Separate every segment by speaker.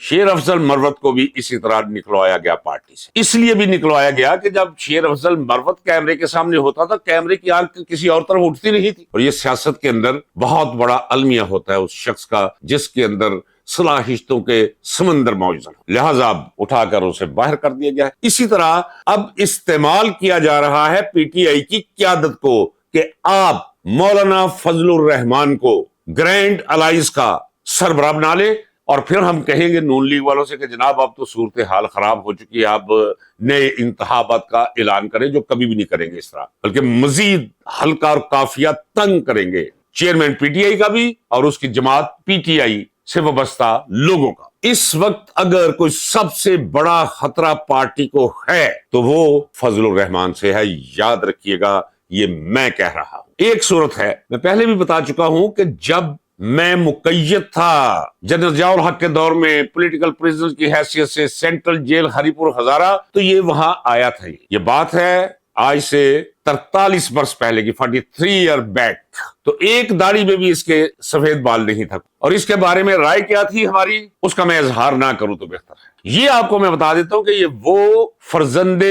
Speaker 1: شیر افضل مروت کو بھی اسی طرح نکلوایا گیا پارٹی سے، اس لیے بھی نکلوایا گیا کہ جب شیر افضل مروت کیمرے کے سامنے ہوتا تھا کیمرے کی آنکھ کسی اور طرف اٹھتی نہیں تھی، اور یہ سیاست کے اندر بہت بڑا المیہ ہوتا ہے اس شخص کا جس کے اندر صلاحیتوں کے سمندر موجود ہیں، لہذا اب اٹھا کر اسے باہر کر دیا گیا ہے۔ اسی طرح اب استعمال کیا جا رہا ہے پی ٹی آئی کی قیادت کو کہ آپ مولانا فضل الرحمان کو گرینڈ الائنس کا سربراہ بنا لے، اور پھر ہم کہیں گے نون لیگ والوں سے کہ جناب اب تو صورتحال خراب ہو چکی ہے، آپ نئے انتخابات کا اعلان کریں، جو کبھی بھی نہیں کریں گے اس طرح، بلکہ مزید ہلکا اور قافیہ تنگ کریں گے چیئرمین پی ٹی آئی کا بھی اور اس کی جماعت پی ٹی آئی سے وابستہ لوگوں کا۔ اس وقت اگر کوئی سب سے بڑا خطرہ پارٹی کو ہے تو وہ فضل الرحمان سے ہے، یاد رکھیے گا، یہ میں کہہ رہا ہوں۔ ایک صورت ہے، میں پہلے بھی بتا چکا ہوں کہ جب میں مقید تھا جنرل ضیاء الحق کے دور میں پولیٹیکل پریزنر کی حیثیت سے سینٹرل جیل ہری پور ہزارہ، تو یہ وہاں آیا تھا۔ یہ بات ہے آج سے 43 برس پہلے کی، 43 ایئر بیک۔ تو ایک داڑھی میں بھی اس کے سفید بال نہیں تھا، اور اس کے بارے میں رائے کیا تھی ہماری، اس کا میں اظہار نہ کروں تو بہتر ہے۔ یہ آپ کو میں بتا دیتا ہوں کہ یہ وہ فرزند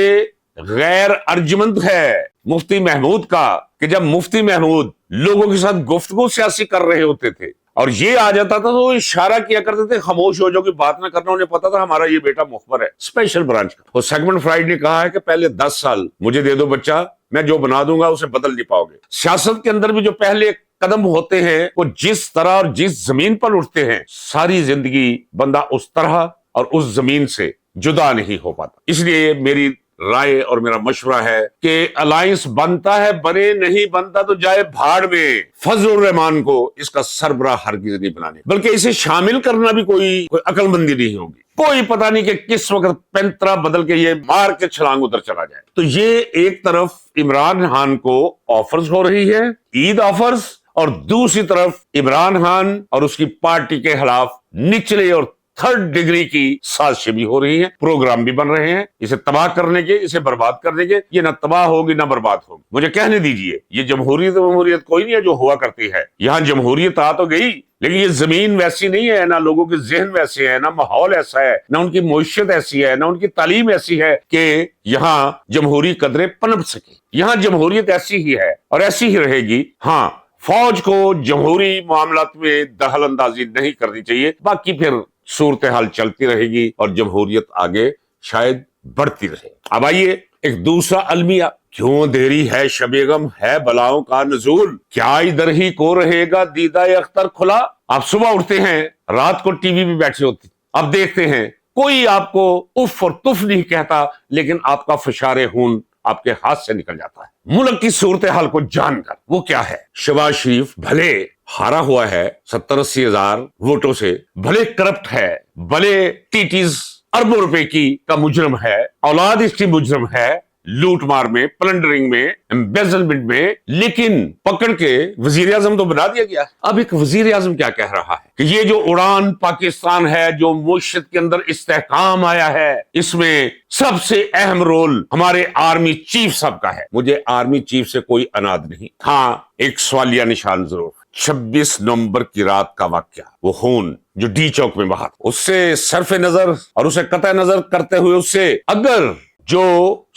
Speaker 1: غیر ارجمند ہے مفتی محمود کا، کہ جب مفتی محمود لوگوں کے ساتھ گفتگو سیاسی کر رہے ہوتے تھے اور یہ آ جاتا تھا تو وہ اشارہ کیا کرتے تھے خاموش ہو جاؤ، کہ بات نہ کرنا، انہیں پتا تھا ہمارا یہ بیٹا مخبر ہے اسپیشل برانچ کا۔ وہ سیگمنٹ فرائیڈ نے کہا ہے کہ پہلے 10 سال مجھے دے دو بچہ، میں جو بنا دوں گا اسے بدل نہیں پاؤ گے۔ سیاست کے اندر بھی جو پہلے قدم ہوتے ہیں وہ جس طرح اور جس زمین پر اٹھتے ہیں، ساری زندگی بندہ اس طرح اور اس زمین سے جدا نہیں ہو پاتا۔ اس لیے میری رائے اور میرا مشورہ ہے کہ الائنس بنتا ہے، بنے، نہیں بنتا تو جائے بھاڑ میں، فضل الرحمان کو اس کا سربراہ ہرگز نہیں بنانے، بلکہ اسے شامل کرنا بھی کوئی عقل مندی نہیں ہوگی۔ کوئی پتہ نہیں کہ کس وقت پینترا بدل کے یہ مار کے چھلانگ ادھر چلا جائے۔ تو یہ ایک طرف عمران خان کو آفرز ہو رہی ہے، عید آفرز، اور دوسری طرف عمران خان اور اس کی پارٹی کے خلاف نچلے اور 3rd ڈگری کی سازشیں بھی ہو رہی ہیں، پروگرام بھی بن رہے ہیں اسے تباہ کرنے کے، اسے برباد کرنے کے۔ یہ نہ تباہ ہوگی نہ برباد ہوگی۔ مجھے کہنے دیجئے، یہ جمہوریت کوئی نہیں ہے جو ہوا کرتی ہے، یہاں جمہوریت آ تو گئی، لیکن یہ زمین ویسی نہیں ہے، نہ لوگوں کے ذہن ویسے ہیں، نہ ماحول ایسا ہے، نہ ان کی معیشت ایسی ہے، نہ ان کی تعلیم ایسی ہے کہ یہاں جمہوری قدریں پنپ سکیں۔ یہاں جمہوریت ایسی ہی ہے اور ایسی ہی رہے گی۔ ہاں، فوج کو جمہوری معاملات میں دخل اندازی نہیں کرنی چاہیے، باقی پھر صورتحال چلتی رہے گی اور جمہوریت آگے شاید بڑھتی رہے۔ اب آئیے ایک دوسرا المیہ، کیوں دیری ہے شب غم ہے بلاؤں کا نزول، کیا ادھر ہی کو رہے گا دیدہ اختر کھلا۔ آپ صبح اٹھتے ہیں، رات کو ٹی وی پہ بیٹھے ہوتے، اب دیکھتے ہیں کوئی آپ کو اف اور تف نہیں کہتا، لیکن آپ کا فشار خون آپ کے ہاتھ سے نکل جاتا ہے ملک کی صورتحال کو جان کر۔ وہ کیا ہے؟ شہباز شریف بھلے ہارا ہوا ہے 70-80 ہزار ووٹوں سے، بھلے کرپٹ ہے، بھلے ٹیٹیز اربوں روپے کی کا مجرم ہے، اولاد اس کی مجرم ہے، لوٹ مار میں، پلنڈرنگ میں، امبیزلمنٹ میں، لیکن پکڑ کے وزیر اعظم تو بنا دیا گیا۔ اب ایک وزیر اعظم کیا کہہ رہا ہے کہ یہ جو اڑان پاکستان ہے، جو معیشت کے اندر استحکام آیا ہے، اس میں سب سے اہم رول ہمارے آرمی چیف صاحب کا ہے۔ مجھے آرمی چیف سے کوئی اناد نہیں، ہاں ایک سوالیہ نشان ضرور۔ 26 نومبر کی رات کا واقعہ، وہ خون جو ڈی چوک میں بہا، اس سے صرف نظر اور اسے قطع نظر کرتے ہوئے، اس سے اگر جو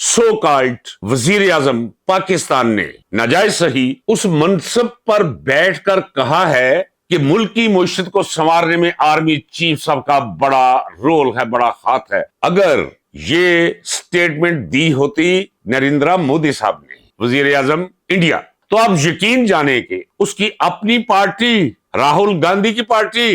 Speaker 1: سو کالڈ وزیر اعظم پاکستان نے ناجائز صحیح اس منصب پر بیٹھ کر کہا ہے کہ ملک کی معیشت کو سنوارنے میں آرمی چیف صاحب کا بڑا رول ہے، بڑا ہاتھ ہے، اگر یہ سٹیٹمنٹ دی ہوتی نریندرا مودی صاحب نے، وزیر اعظم انڈیا، تو آپ یقین جانیں کہ اس کی اپنی پارٹی، راہل گاندھی کی پارٹی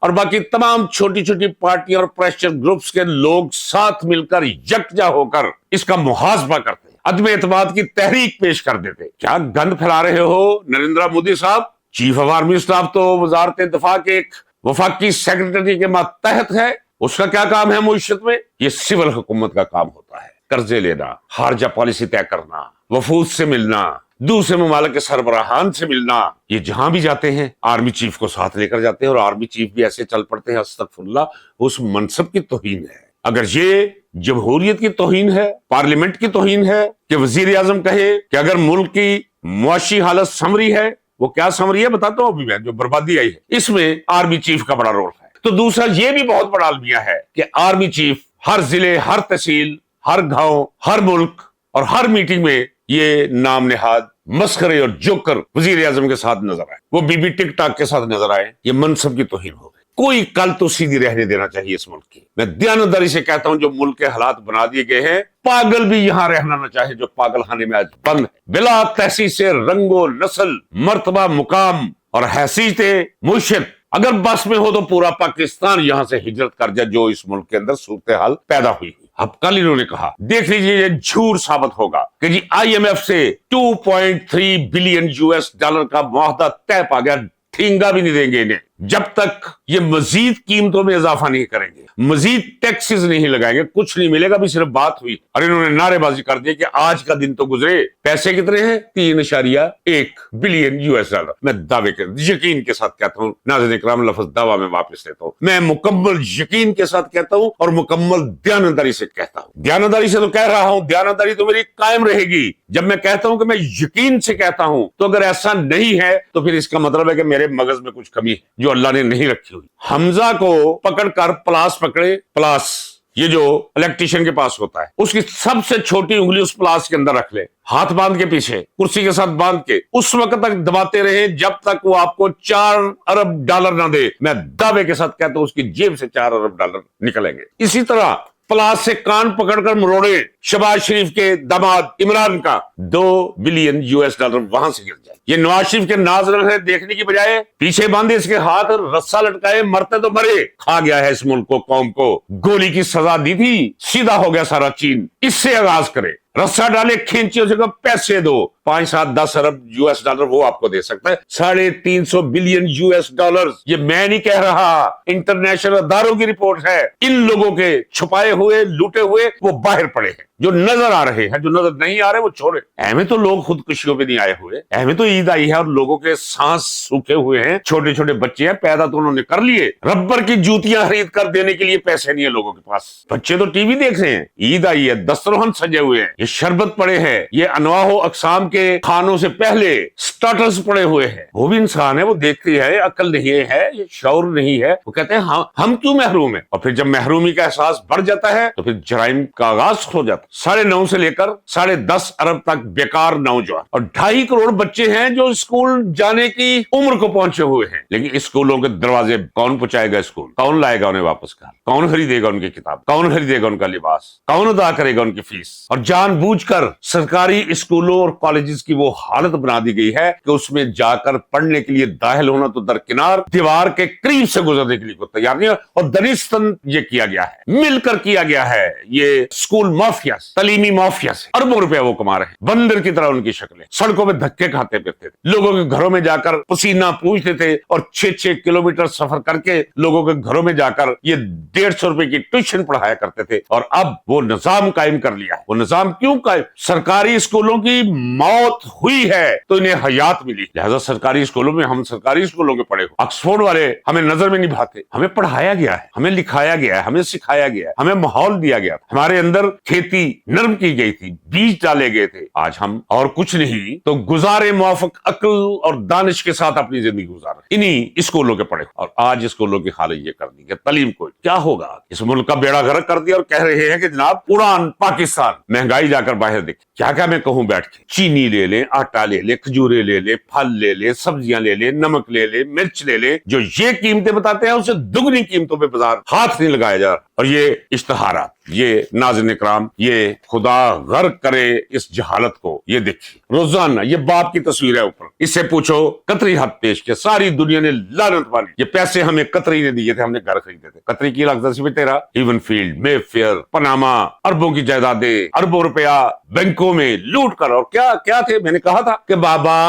Speaker 1: اور باقی تمام چھوٹی چھوٹی پارٹیاں اور پریشر گروپس کے لوگ ساتھ مل کر یکجا ہو کر اس کا محاسبہ کرتے، عدم اعتماد کی تحریک پیش کر دیتے۔ کیا گند پھیلا رہے ہو نریندرا مودی صاحب؟ چیف آف آرمی اسٹاف تو وزارت دفاع کے ایک وفاقی سیکرٹری کے ماتحت ہے، اس کا کیا کام ہے معیشت میں؟ یہ سول حکومت کا کام ہوتا ہے، قرضے لینا، خارجہ پالیسی طے کرنا، وفود سے ملنا، دوسرے ممالک کے سربراہان سے ملنا، یہ جہاں بھی جاتے ہیں آرمی چیف کو ساتھ لے کر جاتے ہیں، اور آرمی چیف بھی ایسے چل پڑتے ہیں، استغفر اللہ، اس منصب کی توہین ہے۔ اگر یہ جمہوریت کی توہین ہے، پارلیمنٹ کی توہین ہے کہ وزیر اعظم کہے کہ اگر ملک کی معاشی حالت سنوری ہے، وہ کیا سنوری ہے بتاتا ہوں ابھی میں، جو بربادی آئی ہے، اس میں آرمی چیف کا بڑا رول ہے۔ تو دوسرا یہ بھی بہت بڑا المیہ ہے کہ آرمی چیف ہر ضلع، ہر تحصیل، ہر گاؤں، ہر ملک اور ہر میٹنگ میں یہ نام نہاد مسخرے اور جوکر وزیر اعظم کے ساتھ نظر آئے، وہ بی بی ٹک ٹاک کے ساتھ نظر آئے، یہ منصب کی توہین ہو گئی۔ کوئی کل تو سیدھی رہنے دینا چاہیے اس ملک کی۔ میں دیانتداری سے کہتا ہوں جو ملک کے حالات بنا دیے گئے ہیں، پاگل بھی یہاں رہنا نہ چاہے جو پاگل خانے میں آج بند ہے، بلا تحسیس سے رنگ و نسل، مرتبہ، مقام اور حیثیت معیشت اگر بس میں ہو تو پورا پاکستان یہاں سے ہجرت کر جائے، جو اس ملک کے اندر صورتحال پیدا ہوئی۔ اب کل انہوں نے کہا، دیکھ لیجیے یہ جھوٹ ثابت ہوگا کہ جی آئی ایم ایف سے 2.3 بلین US ڈالر کا معاہدہ طے پا گیا، ٹھینگا بھی نہیں دیں گے انہیں جب تک یہ مزید قیمتوں میں اضافہ نہیں کریں گے، مزید ٹیکسز نہیں لگائیں گے، کچھ نہیں ملے گا، بھی صرف بات ہوئی۔ اور انہوں نے نعرے بازی کر دی کہ آج کا دن تو گزرے، پیسے کتنے ہیں؟ 3.1 بلین US ڈالر۔ میں دعوے کے یقین کے ساتھ کہتا ہوں، ناظرین اکرام، لفظ دعویٰ میں واپس لیتا ہوں، میں مکمل یقین کے ساتھ کہتا ہوں اور مکمل دیانتداری سے کہتا ہوں۔ دیانتداری سے تو کہہ رہا ہوں، دیانتداری تو میری قائم رہے گی جب میں کہتا ہوں کہ میں یقین سے کہتا ہوں۔ تو اگر ایسا نہیں ہے تو پھر اس کا مطلب ہے کہ میرے مغز میں کچھ کمی ہے جو اللہ نے نہیں رکھی ہوئی۔ حمزہ کو پکڑ کر پلاس پکڑے، پلاس یہ جو الیکٹریشین کے پاس ہوتا ہے، اس کی سب سے چھوٹی انگلی اس پلاس کے اندر رکھ لے، ہاتھ باندھ کے پیچھے کرسی کے ساتھ باندھ کے اس وقت تک دباتے رہے جب تک وہ آپ کو 4 ارب ڈالر نہ دے۔ میں دعوے کے ساتھ کہتا ہوں اس کی جیب سے 4 ارب ڈالر نکلیں گے۔ اسی طرح پلاس سے کان پکڑ کر مروڑے شہباز شریف کے داماد عمران کا 2 بلین US ڈالر وہاں سے گر جائے۔ یہ نواز شریف کے ناظرین سے دیکھنے کی بجائے پیچھے باندھے اس کے ہاتھ، رسا لٹکائے، مرتے تو مرے، کھا گیا ہے اس ملک کو، قوم کو گولی کی سزا دی تھی، سیدھا ہو گیا سارا چین۔ اس سے آغاز کرے، رسا ڈالے، کھینچے، اسے کہا پیسے دو، 5، 7، 10 ارب US ڈالر وہ آپ کو دے سکتا ہے۔ 350 بلین US ڈالر، یہ میں نہیں کہہ رہا، انٹرنیشنل اداروں کی رپورٹ ہے۔ ان لوگوں کے چھپائے ہوئے، لوٹے ہوئے وہ باہر پڑے ہیں، جو نظر آ رہے ہیں، جو نظر نہیں آ رہے وہ چھوڑے۔ ایویں تو لوگ خودکشیوں پہ نہیں آئے ہوئے، ایویں تو عید آئی ہے اور لوگوں کے سانس سوکھے ہوئے ہیں، چھوٹے چھوٹے بچے ہیں، پیدا تو انہوں نے کر لیے، ربر کی جوتیاں خرید کر دینے کے لیے پیسے نہیں ہیں لوگوں کے پاس۔ بچے تو ٹی وی دیکھ رہے ہیں، عید آئی ہے، دسترخوان سجے ہوئے ہیں، یہ شربت پڑے ہیں، یہ انواع و اقسام کے کھانوں سے پہلے سٹارٹرز پڑے ہوئے ہیں۔ وہ بھی انسان ہے، وہ دیکھتی ہے، عقل نہیں ہے، یہ شعور نہیں ہے، وہ کہتے ہیں ہم کیوں محروم ہیں؟ اور پھر جب محرومی کا احساس بڑھ جاتا ہے تو پھر جرائم کا آغاز ہو جاتا ہے۔ 9.5 سے لے کر 10.5 ارب تک بیکار نوجوان اور 2.5 کروڑ بچے ہیں جو اسکول جانے کی عمر کو پہنچے ہوئے ہیں، لیکن اسکولوں کے دروازے کون پہنچائے گا؟ اسکول کون لائے گا انہیں واپس گھر؟ کون خریدے گا ان کی کتاب؟ کون خریدے گا ان کا لباس؟ کون ادا کرے گا ان کی فیس؟ اور جان بوجھ کر سرکاری اسکولوں اور کالجز کی وہ حالت بنا دی گئی ہے کہ اس میں جا کر پڑھنے کے لیے داخل ہونا تو درکنار، دیوار کے قریب سے گزرنے کے لیے کوئی تیار نہیں ہے۔ اور دنستاً یہ کیا گیا ہے، مل کر کیا گیا ہے، یہ اسکول مافیا، تعلیمی مافیا سے اربوں روپے وہ کما رہے ہیں، بندر کی طرح ان کی شکلیں، سڑکوں میں دھکے کھاتے پھرتے تھے، لوگوں کے گھروں میں جا کر پسینہ پوچھتے تھے اور 6 کلومیٹر سفر کر کے لوگوں کے گھروں میں جا کر یہ 150 روپے کی ٹیوشن پڑھایا کرتے تھے۔ اور اب وہ نظام قائم کر لیا ہے۔ وہ نظام کیوں قائم؟ سرکاری اسکولوں کی موت ہوئی ہے تو انہیں حیات ملی، لہذا سرکاری اسکولوں میں ہم سرکاری اسکولوں کے پڑھے ہو، آکسفورڈ والے ہمیں نظر میں نہیں بھاتے، ہمیں پڑھایا گیا ہے، ہمیں لکھایا گیا ہے، ہمیں سکھایا گیا ہے، ہمیں ماحول دیا گیا، ہمارے اندر کھیتی نرم کی گئی تھی، بیج ڈالے گئے تھے۔ آج ہم اور کچھ نہیں تو گزارے موافق عقل اور دانش کے ساتھ اپنی زندگی گزار رہے، انہی اسکولوں کے پڑھے، اور آج اسکولوں کی حالت یہ کر دی کہ تعلیم کو کیا ہوگا؟ اس ملک کا بیڑا غرق کر دیا اور کہہ رہے ہیں کہ جناب اڑان پاکستان، مہنگائی جا کر باہر دیکھ، کیا میں کہوں بیٹھ کے، چینی لے لیں، آٹا لے لیں، کھجورے لے لیں، پھل لے لیں، سبزیاں لے لیں، نمک لے لیں، مرچ لے لیں، جو یہ قیمتیں بتاتے ہیں اسے دگنی قیمتوں پہ بازار ہاتھ نہیں لگایا جا رہا۔ اور یہ اشتہارات، یہ ناظرین اکرام، یہ خدا غرق کرے اس جہالت کو، یہ دیکھیے روزانہ یہ باپ کی تصویر ہے اوپر، اس سے پوچھو قطری حد پیش کے ساری دنیا نے لعنت ماری، یہ پیسے ہمیں قطری نے دیے تھے، ہم نے گھر خریدے تھے، قطری کی لگتا سی تیرا ایون فیلڈ، مے فیئر، پناما، اربوں کی جائیدادیں، اربوں روپیہ بینکوں میں لوٹ کر، اور کیا تھے؟ میں نے کہا تھا کہ بابا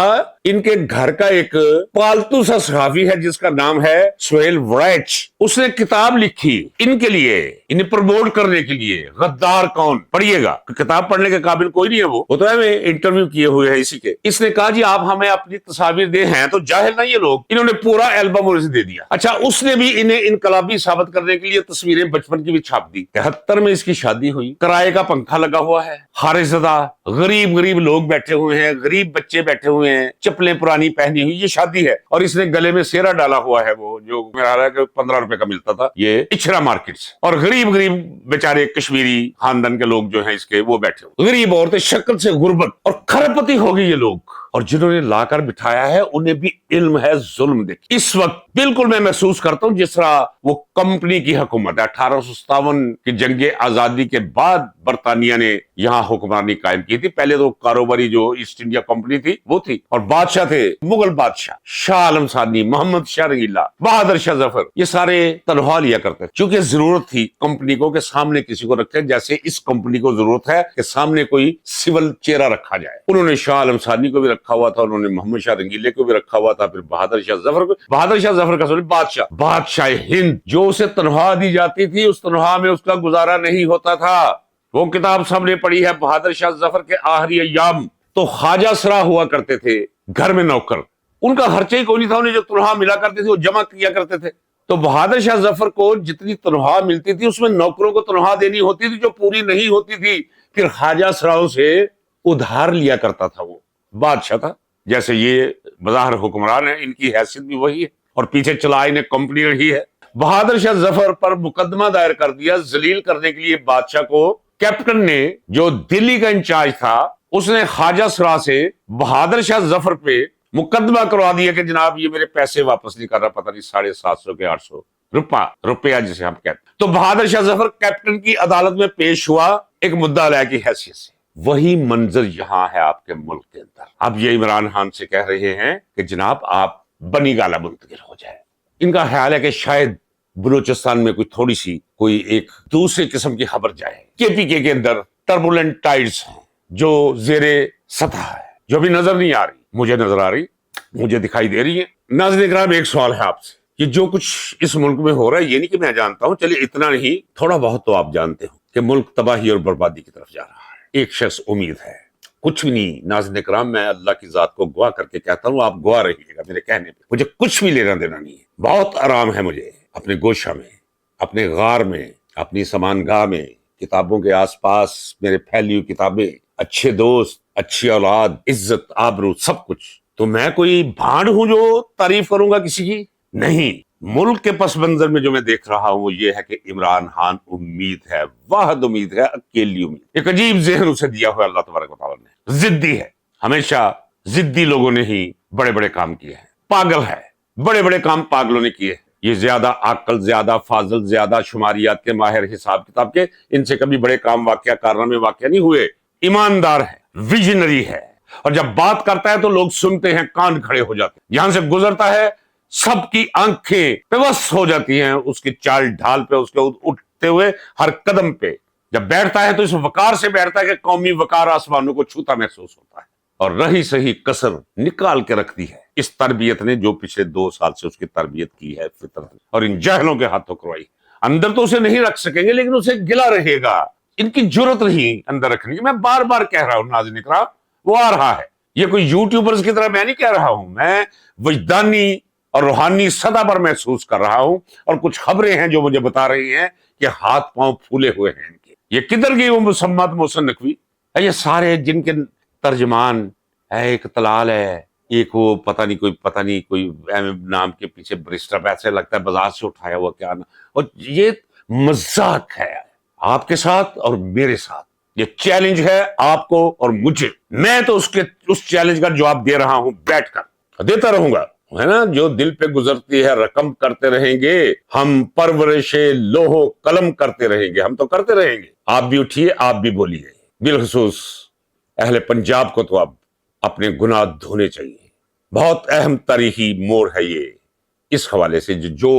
Speaker 1: ان کے گھر کا ایک پالتو سا صحافی ہے جس کا نام ہے سہیل ورائچ، اس نے کتاب لکھی ان کے لیے، انہیں پروموٹ کرنے کے کے لیے غدار کون, پڑھیے گا, کتاب پڑھنے کے قابل کوئی نہیں ہے, وہ تو ہے انٹرویو کیے ہوئے ہیں اسی کے. اس نے کہا جی آپ ہمیں اپنی تصاویر دے, ہیں تو جاہل نہیں یہ لوگ, انہوں نے پورا البم اسے دے دیا. اچھا اس نے بھی انہیں انقلابی ثابت کرنے کے لیے تصویریں بچپن کی بھی چھاپ دی. 73 میں اس کی شادی ہوئی, کرائے کا پنکھا لگا ہوا ہے, خارج زدہ غریب غریب لوگ بیٹھے ہوئے ہیں, غریب بچے بیٹھے ہوئے ہیں, چپلیں پرانی پہنی ہوئی, یہ شادی ہے. اور اس نے گلے میں سیرا ڈالا ہوا ہے, وہ جو میرا رہا ہے کہ 15 روپے کا ملتا تھا, یہ اچھرا مارکیٹ سے. اور غریب غریب بیچارے کشمیری خاندان کے لوگ جو ہیں اس کے, وہ بیٹھے ہوئے, غریب عورتیں, شکل سے غربت, اور کھرپتی ہو گئی یہ لوگ. اور جنہوں نے لا کر بٹھایا ہے انہیں بھی علم ہے ظلم. دیکھ اس وقت بالکل میں محسوس کرتا ہوں جس طرح وہ کمپنی کی حکومت ہے. 1857 کی جنگ آزادی کے بعد برطانیہ نے یہاں حکمرانی قائم کی تھی. پہلے تو کاروباری جو ایسٹ انڈیا کمپنی تھی وہ تھی, اور بادشاہ تھے مغل بادشاہ شاہ عالم ثانی, محمد شاہ رنگیلا, بہادر شاہ ظفر. یہ سارے تنخواہ لیا کرتے چونکہ ضرورت تھی کمپنی کو کہ سامنے کسی کو رکھے, جیسے اس کمپنی کو ضرورت ہے کہ سامنے کوئی سول چہرہ رکھا جائے. انہوں نے شاہ عالم ثانی کو بھی رکھا ہوا تھا, انہوں نے محمد شاہ رنگیلے کو بھی رکھا ہوا تھا, پھر بہادر شاہ ظفر کو. بہادر شاہ ظفر کا بادشاہ ہند, جو اسے تنخواہ دی جاتی تھی اس تنخواہ میں اس کا گزارا نہیں ہوتا تھا. وہ کتاب سب نے پڑھی ہے, بہادر شاہ ظفر کے آخری ایام. تو خواجہ سرا ہوا کرتے تھے گھر میں نوکر, ان کا خرچہ ہی کوئی نہیں تھا, انہیں جو تنخواہ ملا کرتی تھی وہ جمع کیا کرتے تھے. تو بہادر شاہ ظفر کو جتنی تنخواہ ملتی تھی اس میں نوکروں کو تنخواہ دینی ہوتی تھی جو پوری نہیں ہوتی تھی. پھر خواجہ سراؤں سے ادھار لیا کرتا تھا. وہ بادشاہ تھا, جیسے یہ بظاہر حکمران ہے, ان کی حیثیت بھی وہی ہے, اور پیچھے چلا انہیں کمپنی رہی ہے. بہادر شاہ ظفر پر مقدمہ دائر کر دیا ذلیل کرنے کے لیے بادشاہ کو. کیپٹن نے جو دلی کا انچارج تھا اس نے خواجہ سرا سے بہادر شاہ ظفر پہ مقدمہ کروا دیا کہ جناب یہ میرے پیسے واپس نہیں کر رہا, پتہ نہیں 750 کے 800 روپیہ جسے ہم کہتے ہیں. تو بہادر شاہ ظفر کیپٹن کی عدالت میں پیش ہوا ایک مدعا علیہ کی حیثیت سے. وہی منظر یہاں ہے آپ کے ملک کے اندر. اب یہ عمران خان سے کہہ رہے ہیں کہ جناب آپ بنی گالہ منتقل ہو جائے. ان کا خیال ہے کہ شاید بلوچستان میں کوئی ایک دوسرے قسم کی خبر جائے. کے پی کے اندر ٹربولنٹ ٹائڈز ہیں جو زیر سطح ہے, جو بھی نظر نہیں آ رہی, مجھے نظر آ رہی, مجھے دکھائی دے رہی ہے. ناظرین کرام ایک سوال ہے آپ سے کہ جو کچھ اس ملک میں ہو رہا ہے, یہ نہیں کہ میں جانتا ہوں, چلیے اتنا نہیں, تھوڑا بہت تو آپ جانتے ہو کہ ملک تباہی اور بربادی کی طرف جا رہا ہے. ایک شخص امید ہے, کچھ بھی نہیں. ناظرین کرام میں اللہ کی ذات کو گواہ کر کے کہتا ہوں, آپ گواہ رہیے گا میرے کہنے پہ, مجھے کچھ بھی لینا دینا نہیں ہے. بہت آرام ہے مجھے اپنے گوشہ میں, اپنے غار میں, اپنی سامان گاہ میں, کتابوں کے آس پاس میرے پھیلی ہوئی کتابیں, اچھے دوست, اچھی اولاد, عزت, آبرو, سب کچھ. تو میں کوئی بھانڈ ہوں جو تعریف کروں گا کسی کی؟ نہیں. ملک کے پس منظر میں جو میں دیکھ رہا ہوں وہ یہ ہے کہ عمران خان امید ہے, واحد امید ہے, اکیلی امید. ایک عجیب ذہن اسے دیا ہوا اللہ تبارک و تعالیٰ نے. ضدی ہے, ہمیشہ ضدی لوگوں نے ہی بڑے بڑے کام کیے ہیں. پاگل ہے, بڑے بڑے کام پاگلوں نے کیے ہیں. یہ زیادہ عقل, زیادہ فاضل, زیادہ شماریات کے ماہر, حساب کتاب کے, ان سے کبھی بڑے کام واقعہ کارنامے واقعہ نہیں ہوئے. ایماندار ہے, ویژنری ہے, اور جب بات کرتا ہے تو لوگ سنتے ہیں, کان کھڑے ہو جاتے ہیں. یہاں سے گزرتا ہے سب کی آنکھیں پیوست ہو جاتی ہیں اس کی چال ڈھال پہ, اس کے اٹھتے ہوئے ہر قدم پہ. جب بیٹھتا ہے تو اس وقار سے بیٹھتا ہے کہ قومی وقار آسمانوں کو چھوتا محسوس ہوتا ہے. اور رہی صحیح کسر نکال کے رکھتی ہے اس تربیت نے جو پچھلے 2 سال سے اس کی تربیت کی ہے فطرت نے, اور ان جاہلوں کے ہاتھوں کروائی. اندر تو اسے نہیں رکھ سکیں گے لیکن اسے گلا رہے گا. ان کی جرت نہیں اندر رکھنے کی. میں بار بار کہہ رہا ہوں ناظرین اکرام, وہ آ رہا ہے. یہ کوئی یوٹیوبرز کی طرح میں نہیں کہہ رہا ہوں, میں وجدانی اور روحانی سطح پر محسوس کر رہا ہوں. اور کچھ خبریں ہیں جو مجھے بتا رہی ہیں کہ ہاتھ پاؤں پھولے ہوئے ہیں ان کے. یہ کدھر گئی وہ مسمات محسن نقوی, یہ سارے جن کے ترجمان ہے, ایک طلال ہے, ایک وہ پتہ نہیں کوئی نام کے پیچھے برسٹر, ایسے لگتا ہے بازار سے اٹھایا ہوا کیا نا. اور یہ مذاق ہے آپ کے ساتھ اور میرے ساتھ. یہ چیلنج ہے آپ کو اور مجھے. میں تو اس چیلنج کا جواب دے رہا ہوں, بیٹھ کر دیتا رہوں گا, ہے نا. جو دل پہ گزرتی ہے رقم کرتے رہیں گے ہم, پرورش لوہو قلم کرتے رہیں گے, ہم تو کرتے رہیں گے. آپ بھی اٹھیے, آپ بھی بولیے. بالخصوص اہل پنجاب کو تو اب اپنے گناہ دھونے چاہیے. بہت اہم تاریخی موڑ ہے یہ اس حوالے سے جو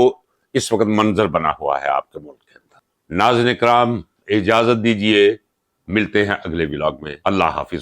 Speaker 1: اس وقت منظر بنا ہوا ہے آپ کے ملک کے اندر. ناظرین کرام اجازت دیجیے, ملتے ہیں اگلے ولاگ میں. اللہ حافظ.